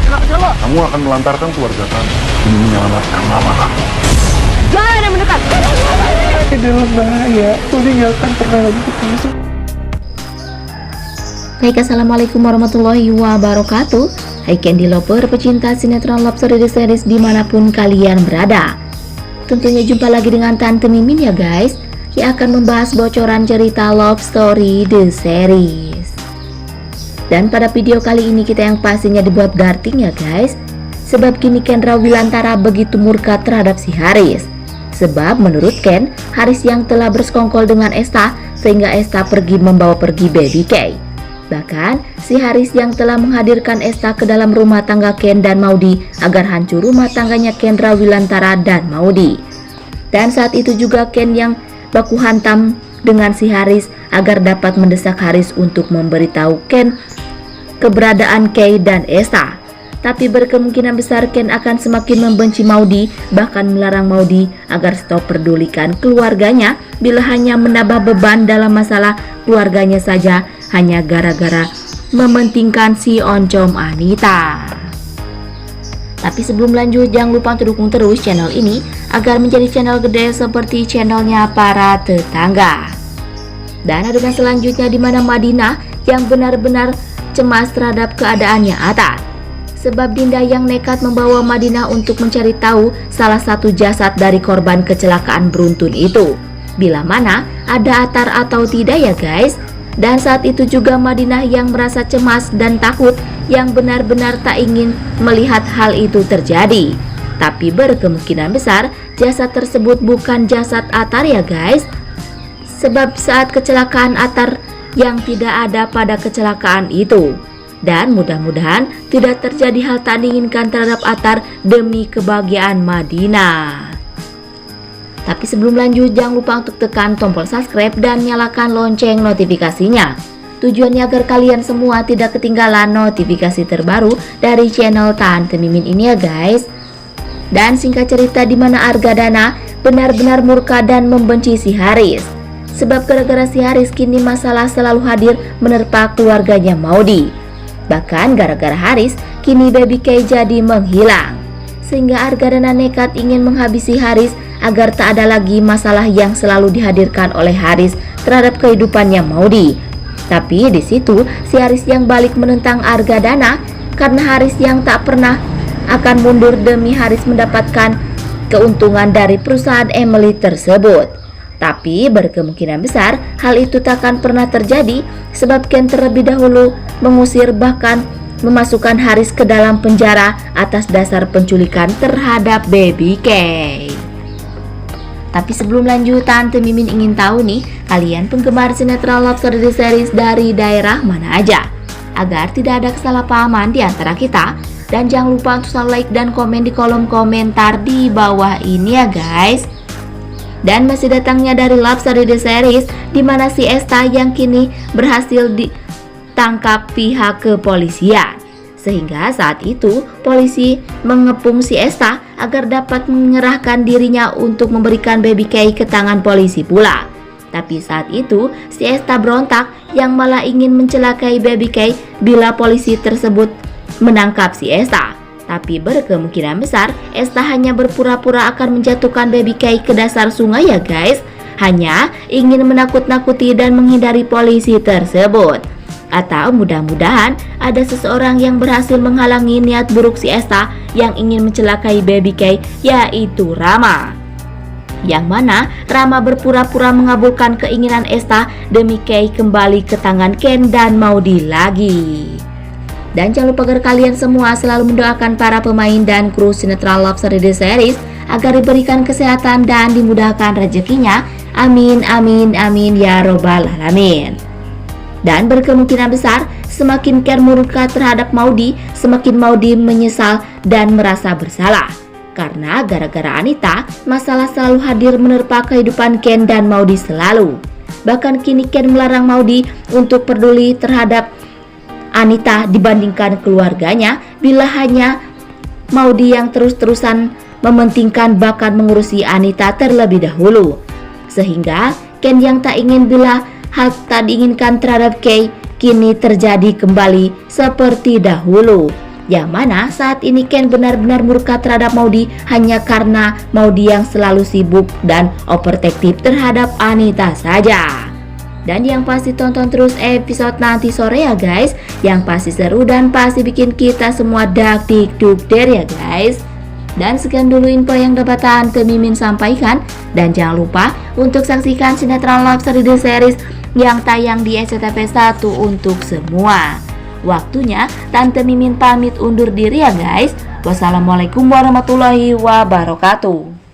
Kamu akan melantarkan keluarga kamu demi menyelamatkan mama kamu. Jangan ada mendekat. Di dalam bahaya, Uli gak akan pernah lagi ketemu. Baik, assalamualaikum warahmatullahi wabarakatuh. Hai Candy Lover, pecinta sinetron Love Story The Series dimanapun kalian berada. Tentunya jumpa lagi dengan Tante Mimin ya guys, yang akan membahas bocoran cerita Love Story The Series. Dan pada video kali ini kita yang pastinya dibuat darting ya guys, sebab kini Kendra Wilantara begitu murka terhadap si Haris. Sebab menurut Ken, Haris yang telah bersekongkol dengan Esta sehingga Esta pergi membawa pergi Baby K. Bahkan si Haris yang telah menghadirkan Esta ke dalam rumah tangga Ken dan Maudy agar hancur rumah tangganya Kendra Wilantara dan Maudy. Dan saat itu juga Ken yang baku hantam dengan si Haris agar dapat mendesak Haris untuk memberitahu Ken keberadaan Kay dan Esta. Tapi berkemungkinan besar Ken akan semakin membenci Maudy, bahkan melarang Maudy agar stop pedulikan keluarganya bila hanya menambah beban dalam masalah keluarganya saja, hanya gara-gara mementingkan si oncom Anita. Tapi sebelum lanjut, jangan lupa untuk dukung terus channel ini agar menjadi channel gede seperti channelnya para tetangga. Dan adegan selanjutnya di mana Madinah yang benar-benar cemas terhadap keadaannya Atar. Sebab Dinda yang nekat membawa Madinah untuk mencari tahu salah satu jasad dari korban kecelakaan beruntun itu, bila mana ada Atar atau tidak ya guys. Dan saat itu juga Madinah yang merasa cemas dan takut, yang benar-benar tak ingin melihat hal itu terjadi. Tapi berkemungkinan besar jasad tersebut bukan jasad Atar ya guys. Sebab saat kecelakaan Atar yang tidak ada pada kecelakaan itu. Dan mudah-mudahan tidak terjadi hal tak diinginkan terhadap Atar demi kebahagiaan Madinah. Tapi sebelum lanjut, jangan lupa untuk tekan tombol subscribe dan nyalakan lonceng notifikasinya. Tujuannya agar kalian semua tidak ketinggalan notifikasi terbaru dari channel Tante Mimin ini ya guys. Dan singkat cerita di mana Argadana benar-benar murka dan membenci si Haris. Sebab gara-gara si Haris kini masalah selalu hadir menerpa keluarganya Maudy. Bahkan gara-gara Haris, kini Baby K jadi menghilang. Sehingga Argadana nekat ingin menghabisi Haris agar tak ada lagi masalah yang selalu dihadirkan oleh Haris terhadap kehidupannya Maudy. Tapi di situ si Haris yang balik menentang Argadana karena Haris yang tak pernah akan mundur demi Haris mendapatkan keuntungan dari perusahaan Emily tersebut. Tapi berkemungkinan besar hal itu takkan pernah terjadi sebab Ken terlebih dahulu mengusir bahkan memasukkan Haris ke dalam penjara atas dasar penculikan terhadap Baby K. Tapi sebelum lanjut, Tante Mimin ingin tahu nih, kalian penggemar sinetron Love Story The Series dari daerah mana aja? Agar tidak ada kesalahpahaman di antara kita. Dan jangan lupa untuk selalu like dan komen di kolom komentar di bawah ini ya guys. Dan masih datangnya dari Love Story The Series, di mana si Esta yang kini berhasil ditangkap pihak kepolisian. Sehingga saat itu polisi mengepung si Esta agar dapat menyerahkan dirinya untuk memberikan Baby K ke tangan polisi pula. Tapi saat itu si Esta berontak yang malah ingin mencelakai Baby K bila polisi tersebut menangkap si Esta. Tapi berkemungkinan besar Esta hanya berpura-pura akan menjatuhkan Baby K ke dasar sungai ya guys. Hanya ingin menakut-nakuti dan menghindari polisi tersebut. Atau mudah-mudahan ada seseorang yang berhasil menghalangi niat buruk si Esta yang ingin mencelakai Baby K, yaitu Rama. Yang mana Rama berpura-pura mengabulkan keinginan Esta demi K kembali ke tangan Ken dan Maudy lagi. Dan jangan lupa agar kalian semua selalu mendoakan para pemain dan kru sinetron Love Story The Series agar diberikan kesehatan dan dimudahkan rezekinya. Amin amin amin ya robbal alamin. Dan berkemungkinan besar semakin Ken murka terhadap Maudy, semakin Maudy menyesal dan merasa bersalah. Karena gara-gara Anita, masalah selalu hadir menerpa kehidupan Ken dan Maudy selalu. Bahkan kini Ken melarang Maudy untuk peduli terhadap Anita dibandingkan keluarganya, bila hanya Maudy yang terus-terusan mementingkan bahkan mengurusi Anita terlebih dahulu. Sehingga Ken yang tak ingin bila hal tak diinginkan terhadap Kay kini terjadi kembali seperti dahulu. Yang mana saat ini Ken benar-benar murka terhadap Maudy hanya karena Maudy yang selalu sibuk dan overprotective terhadap Anita saja. Dan yang pasti tonton terus episode nanti sore ya guys, yang pasti seru dan pasti bikin kita semua dak dik duk der ya guys. Dan sekian dulu info yang dapat Tante Mimin sampaikan. Dan jangan lupa untuk saksikan sinetron Love Story The Series yang tayang di SCTV 1 untuk semua. Waktunya Tante Mimin pamit undur diri ya guys. Wassalamualaikum warahmatullahi wabarakatuh.